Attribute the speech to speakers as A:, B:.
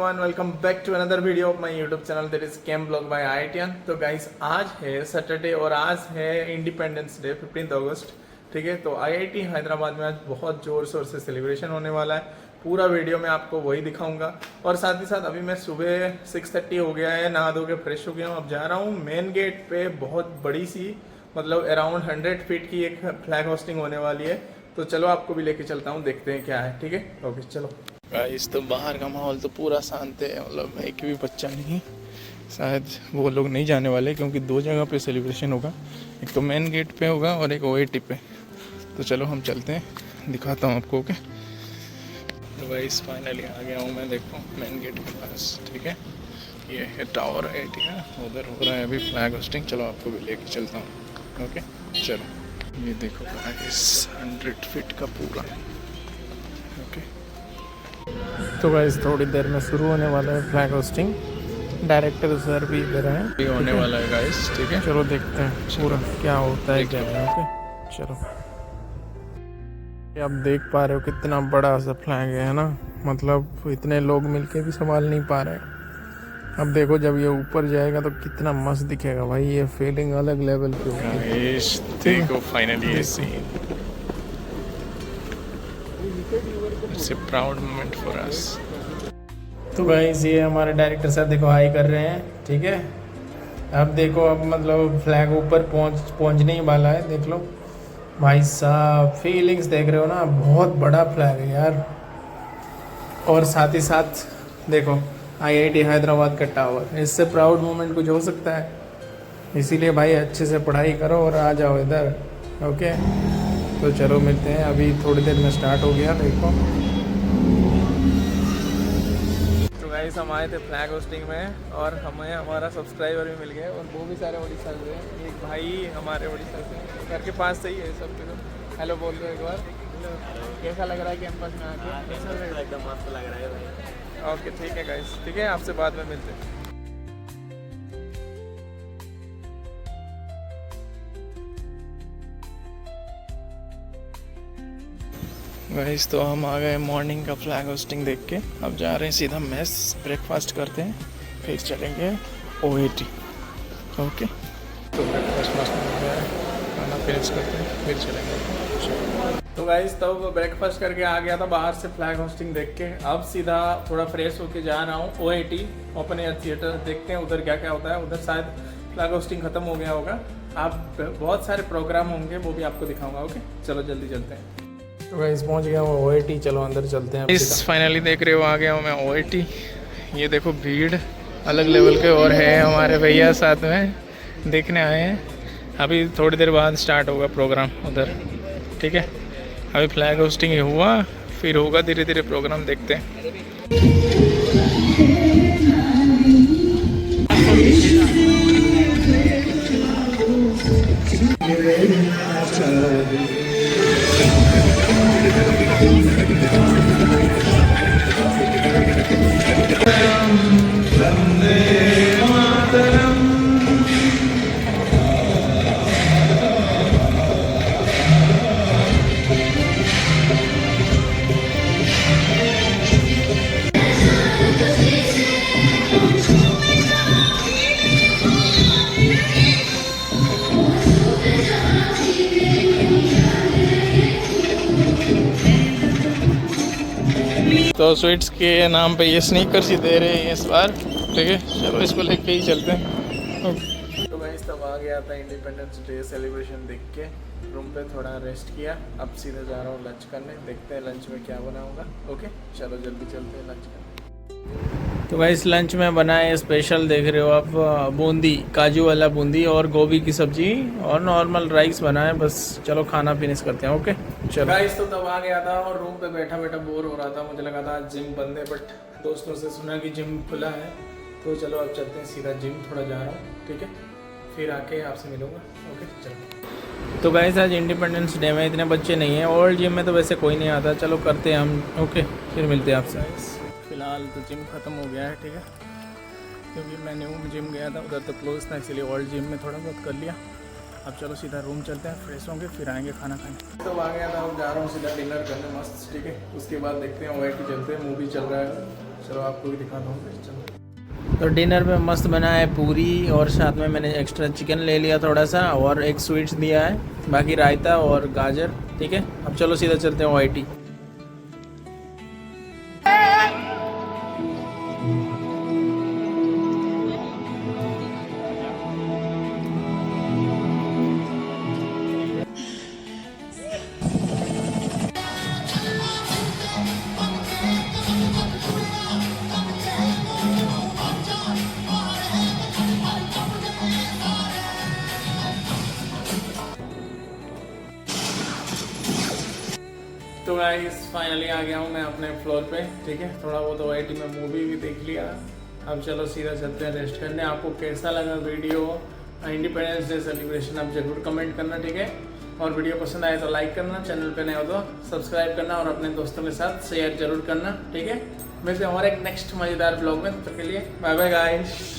A: Everyone, welcome back to another video of my YouTube channel that is cam blog by ITN. तो guys आज है Saturday और आज है इंडिपेंडेंस डे 15 अगस्त। ठीक है, तो आईआईटी हैदराबाद में आज बहुत जोर शोर से सेलिब्रेशन होने वाला है। पूरा वीडियो में आपको वही दिखाऊंगा और साथ ही साथ अभी मैं सुबह 6:30 हो गया है, नहा धो के फ्रेश हो गया हूँ। अब जा रहा हूँ मेन गेट पे। बहुत बड़ी सी मतलब अराउंड 100 फीट की एक फ्लैग होस्टिंग होने वाली है। तो चलो आपको भी लेके चलता हूँ, देखते हैं क्या है। ठीक है, ओके चलो। गाइस तो बाहर का माहौल तो पूरा शांत है, मतलब एक भी बच्चा नहीं। शायद वो लोग नहीं जाने वाले क्योंकि दो जगह पे सेलिब्रेशन होगा, एक तो मेन गेट पे होगा और एक ओएटी पे। तो चलो हम चलते हैं, दिखाता हूँ आपको। ओके तो गाइस फाइनली आ गया हूँ मैं, देखो मेन गेट के पास। ठीक है, ये है टावर आईआईटी का, उधर हो रहा है अभी फ्लैग होस्टिंग। चलो आपको भी लेके चलता हूँ। ओके चलो, ये देखो गाइस 100 फीट का पूरा। ओके तो गाइस थोड़ी देर में शुरू होने वाला है फ्लैग होस्टिंग। डायरेक्टर सर भी इधर हैं, ये होने वाला है गाइस। ठीक है, चलो देखते हैं पूरा क्या होता है क्या है। ओके चलो, आप देख पा रहे हो कितना बड़ा सा फ्लैग है ना, मतलब इतने लोग मिलके भी संभाल नहीं पा रहे। अब देखो जब ये ऊपर जाएगा तो कितना मस्त दिखेगा भाई, ये फीलिंग अलग लेवल की होगी। देखो फाइनली ये scene, it's a proud moment for us. तो गाइस ये हमारे डायरेक्टर साहब देखो हाई कर रहे हैं। ठीक है, अब देखो अब मतलब फ्लैग ऊपर पहुंचने ही वाला है। देख लो भाई साहब, फीलिंग्स देख रहे हो ना, बहुत बड़ा फ्लैग है यार। और साथ ही साथ देखो आईआईटी हैदराबाद का टावर, इससे प्राउड मोमेंट कुछ हो सकता है। इसीलिए भाई अच्छे से पढ़ाई करो और आ जाओ इधर। ओके तो चलो मिलते हैं, अभी थोड़ी देर में स्टार्ट हो गया। देखो तो गाइस हम आए थे फ्लैग होस्टिंग में और हमें हमारा सब्सक्राइबर भी मिल गया और वो भी सारे उड़ीसा से हैं। एक भाई हमारे उड़ीसा से, घर के पास से ही है सब। हेलो बोल दो एक बार। कैसा लग रहा है कैंपस में आके?
B: एकदम मस्त लग रहा है भाई।
A: ओके ठीक है गाइस, ठीक है आपसे बाद में मिलते हैं। गाइस तो हम आ गए मॉर्निंग का फ्लैग होस्टिंग देख के। अब जा रहे हैं सीधा मेस, ब्रेकफास्ट करते हैं, फिर चलेंगे ओएटी। ओके तो ब्रेकफास्ट मस्त हो गया है, खाना फिनिश करते हैं फिर चलेंगे। तो गाइस तो ब्रेकफास्ट करके आ गया था बाहर से फ्लैग होस्टिंग देख के। अब सीधा थोड़ा फ्रेश होके जा रहा हूँ ओएटी ओपन एयर थिएटर, देखते हैं उधर क्या क्या होता है। उधर शायद फ्लैग होस्टिंग खत्म हो गया होगा, आप बहुत सारे प्रोग्राम होंगे वो भी आपको दिखाऊंगा। ओके चलो जल्दी चलते हैं। तो गाइस पहुंच गया हूँ ओएटी, चलो अंदर चलते हैं। इस फाइनली देख रहे हो आ गया हूँ मैं ओएटी। ये देखो भीड़ अलग लेवल के और है, हमारे भैया साथ में देखने आए हैं। अभी थोड़ी देर बाद स्टार्ट होगा प्रोग्राम उधर। ठीक है, अभी फ्लैग होस्टिंग ही हुआ, फिर होगा धीरे धीरे प्रोग्राम, देखते हैं। तो स्वीट्स के नाम पे ये स्नीकर्स ही दे रहे हैं इस बार। ठीक है चलो इसको लेके ही चलते हैं। तो मैं तब आ गया था इंडिपेंडेंस डे सेलिब्रेशन देख के, रूम पे थोड़ा रेस्ट किया। अब सीधे जा रहा हूँ लंच करने, देखते हैं लंच में क्या बना होगा। ओके चलो जल्दी चलते हैं लंच करने। तो भाई इस लंच में बनाए स्पेशल देख रहे हो आप, बूंदी, काजू वाला बूंदी और गोभी की सब्जी और नॉर्मल राइस बनाए। बस चलो खाना फिनिश करते हैं। ओके चलो गाइस तो तब आ गया था और रूम पे बैठा बैठा बोर हो रहा था। मुझे लगा था जिम बंद है, बट दोस्तों से सुना कि जिम खुला है। तो चलो अब चलते हैं सीधा जिम, थोड़ा जा रहा हूँ। ठीक है, फिर आके आपसे मिलूँगा। ओके चलो। तो गाइस आज इंडिपेंडेंस डे में इतने बच्चे नहीं हैं, ओल्ड जिम में तो वैसे कोई नहीं आता। चलो करते हैं हम। ओके फिर मिलते हैं आपसे। फिलहाल तो जिम ख़त्म हो गया है। ठीक है, क्योंकि मैं न्यू जिम गया था, उधर तो क्लोज था, इसलिए ओल्ड जिम में थोड़ा बहुत कर लिया। अब चलो सीधा रूम चलते हैं, फ्रेश होंगे फिर आएंगे खाना खाने। तो आ गया था, अब जा रहा हूँ सीधा डिनर करने मस्त। ठीक है, उसके बाद देखते हैं ओआईटी चलते हैं, मूवी चल रहा है चलो आपको भी दिखाता हूँ फिर। चलो
B: तो डिनर में मस्त बना है पूरी और साथ में मैंने एक्स्ट्रा चिकन ले लिया थोड़ा सा और एक स्वीट्स दिया है, बाकी रायता और गाजर। ठीक है, अब चलो सीधा चलते हैं OIT।
A: तो गाइस फाइनली आ गया हूँ मैं अपने फ्लोर पे। ठीक है, थोड़ा बहुत OIT में मूवी भी देख लिया। अब चलो सीधा चलते हैं रेस्ट करने। आपको कैसा लगा वीडियो इंडिपेंडेंस डे सेलिब्रेशन आप जरूर कमेंट करना। ठीक है, और वीडियो पसंद आए तो लाइक करना, चैनल पे नए हो तो सब्सक्राइब करना और अपने दोस्तों के साथ शेयर जरूर करना। ठीक है, मिलते हैं और एक नेक्स्ट मज़ेदार ब्लॉग में। तब तक के लिए बाय बाय गाइस।